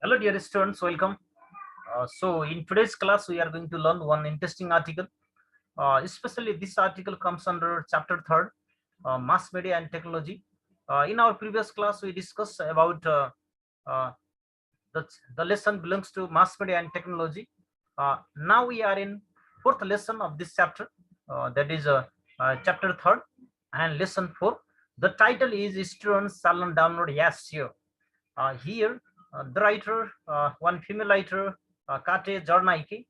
Hello, dear students. Welcome. In today's class, we are going to learn one interesting article. Especially this article comes under chapter third, mass media and technology. In our previous class, we discussed about uh, the lesson belongs to mass media and technology. Now we are in fourth lesson of this chapter. That is chapter third and lesson four. The title is Students Shall Not Download. Yes, here. The writer, one female writer, Kate Jornaike,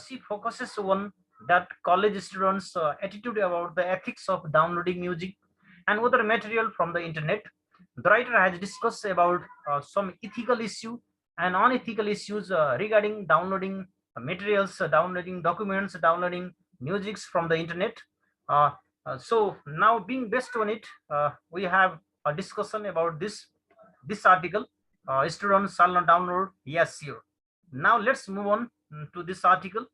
she focuses on that college students' attitude about the ethics of downloading music and other material from the internet. The writer has discussed about some ethical issue and unethical issues regarding downloading materials, downloading documents, downloading musics from the internet. Uh, so now, being based on it, we have a discussion about this article. Students shall not download. Yes, sure. Now let's move on to this article.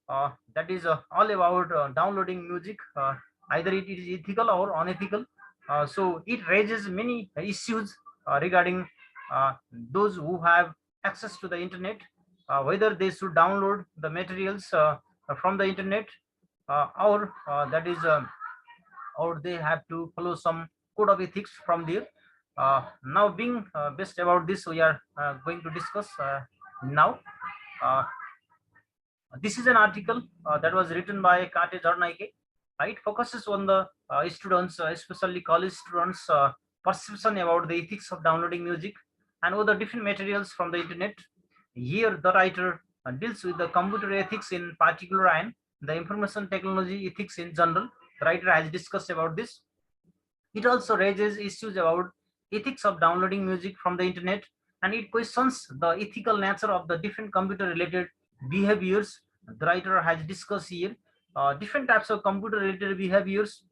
That is all about downloading music. Either it is ethical or unethical. So it raises many issues regarding those who have access to the internet, whether they should download the materials from the internet, or that is or they have to follow some code of ethics from there. Now, being best about this, we are going to discuss now. Uh, this is an article that was written by Kate Jarnaike. It focuses on the students, especially college students, perception about the ethics of downloading music and other different materials from the internet. Here, the writer deals with the computer ethics in particular and the information technology ethics in general. The writer has discussed about this. It also raises issues about ethics of downloading music from the internet, and it questions the ethical nature of the different computer related behaviors. The writer has discussed here different types of computer related behaviors,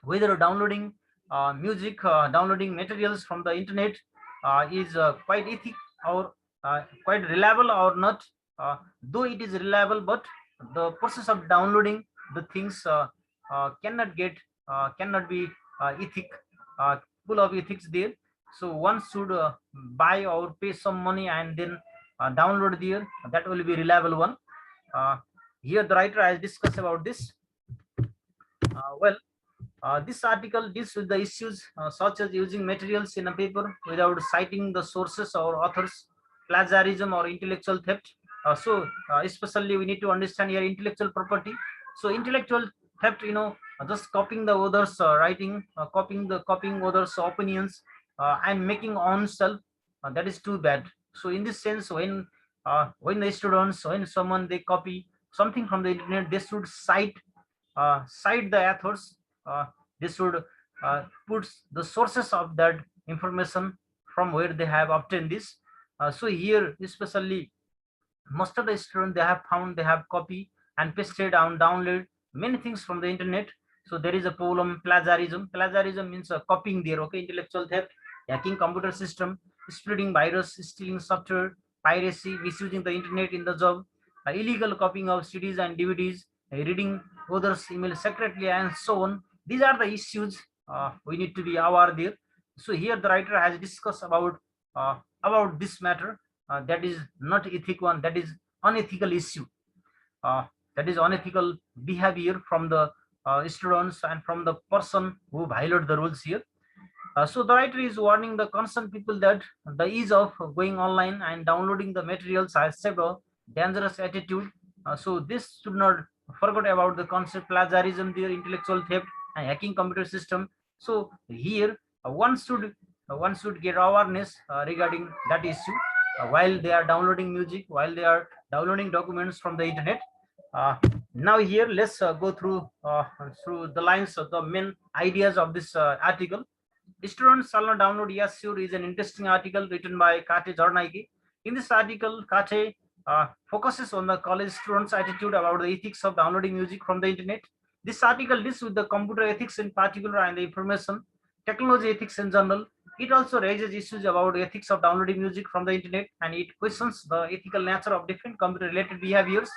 whether downloading music, downloading materials from the internet is quite ethic or quite reliable or not. Though it is reliable, but the process of downloading the things cannot be ethic, uh, full of ethics there. So one should buy or pay some money and then download there. That will be reliable one. Uh, Here the writer has discussed about this. Well, this article deals with the issues such as using materials in a paper without citing the sources or authors, plagiarism or intellectual theft. Especially we need to understand here intellectual property. So intellectual theft, just copying the others' writing, copying others' opinions, and making own self. That is too bad. So in this sense, when the students, when someone they copy something from the internet, they should cite the authors. They should put the sources of that information from where they have obtained this. So here, especially most of the students, they have found, they have copy and pasted and download many things from the internet. So there is a problem, plagiarism means copying there. Okay, intellectual theft, hacking computer system, spreading virus, stealing software, piracy, misusing the internet in the job, illegal copying of CDs and DVDs, reading others email secretly, and so on. These are the issues we need to be aware there. So here the writer has discussed about this matter. That is not ethical one, that is unethical issue. uh, that is unethical behavior from the students and from the person who violate the rules here. So the writer is warning the concerned people that the ease of going online and downloading the materials has shaped a dangerous attitude. So this should not forget about the concept plagiarism, their intellectual theft, and hacking computer system. So here one should get awareness regarding that issue while they are downloading music, while they are downloading documents from the internet. Uh, Now here let's go through the lines of the main ideas of this article. Students shall not download. Yes, sure is an interesting article written by Kate Jornaike. In this article, Kate focuses on the college students' attitude about the ethics of downloading music from the internet. This article deals with the computer ethics in particular and the information technology ethics in general. It also raises issues about the ethics of downloading music from the internet, and it questions the ethical nature of different computer-related behaviors.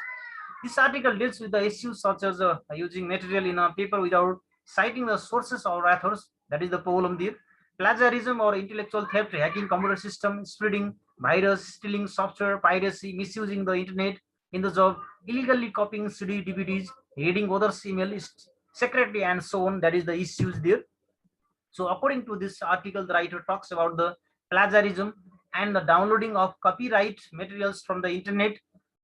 This article deals with the issues such as using material in a paper without citing the sources or authors. That is the problem there. Plagiarism or intellectual theft, hacking computer system, spreading virus, stealing software, piracy, misusing the internet in the job, illegally copying CD, DVDs, reading others' email secretly, and so on. That is the issues there. So according to this article, the writer talks about the plagiarism and the downloading of copyright materials from the internet.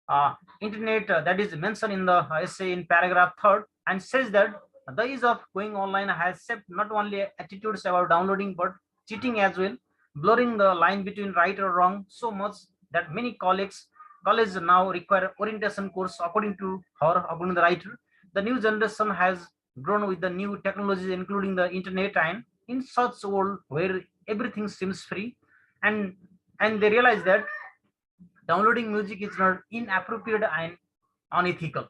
That is mentioned in the essay in paragraph 3rd, and says that the ease of going online has shaped not only attitudes about downloading but cheating as well, blurring the line between right or wrong so much that many colleagues now require orientation course. According to her, according to the writer, the new generation has grown with the new technologies, including the internet, and in such a world where everything seems free, and they realize that downloading music is not inappropriate and unethical.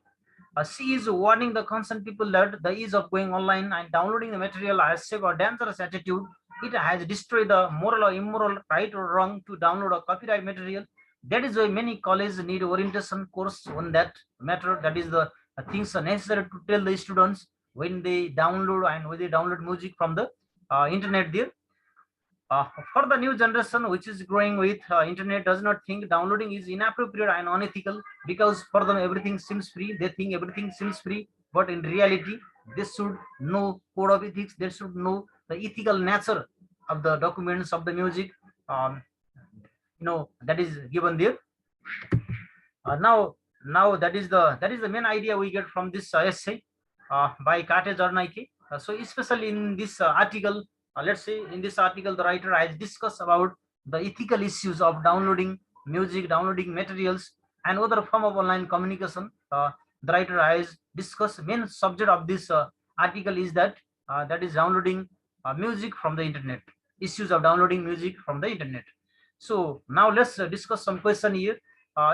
She is warning the concerned people that the ease of going online and downloading the material has shaped a dangerous attitude. It has destroyed the moral or immoral, right or wrong to download a copyright material. That is why many colleges need orientation course on that matter. That is the things are necessary to tell the students when they download and when they download music from the internet there. For the new generation which is growing with internet does not think downloading is inappropriate and unethical, because for them everything seems free. They think everything seems free, but in reality they should know code of ethics. They should know the ethical nature of the documents of the music, um, that is given there. Now that is the main idea we get from this essay by Kate Zornaike. So especially in this article, let's say in this article, the writer has discussed about the ethical issues of downloading music, downloading materials, and other form of online communication. The writer has discussed main subject of this article is that is downloading music from the internet, issues of downloading music from the internet. So now let's discuss some question here.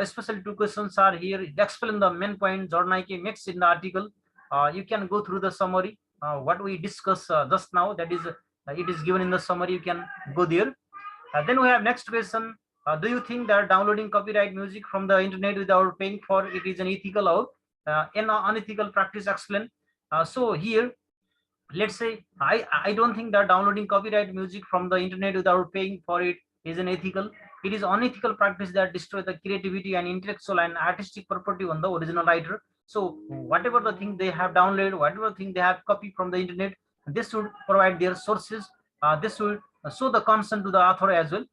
Especially two questions are here. It explain the main point Zornaike makes in the article. You can go through the summary. What we discussed just now, that is it is given in the summary. You can go there. Then we have next question. Do you think that downloading copyright music from the internet without paying for it is an ethical or an unethical practice? Explain. So here, let's say I don't think that downloading copyright music from the internet without paying for it is an ethical. It is unethical practice that destroy the creativity and intellectual and artistic property on the original writer. So whatever the thing they have downloaded, whatever thing they have copied from the internet, this should provide their sources. This will show the consent to the author as well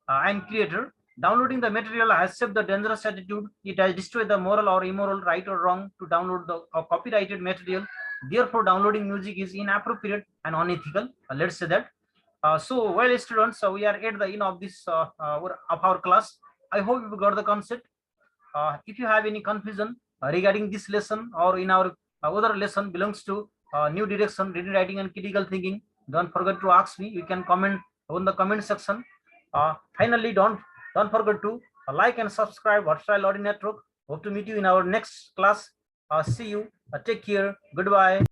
and creator. Downloading the material has shaped the dangerous attitude. It has destroyed the moral or immoral, right or wrong to download the copyrighted material. Therefore, downloading music is inappropriate and unethical. Let's say that. So, well, students, we are at the end of this of our class. I hope you got the concept. If you have any confusion regarding this lesson or in our other lesson belongs to new direction, reading, writing, and critical thinking, don't forget to ask me. You can comment on the comment section. Finally, don't forget to like and subscribe Versatile Learning Network. Hope to meet you in our next class. See you. Take care. Goodbye.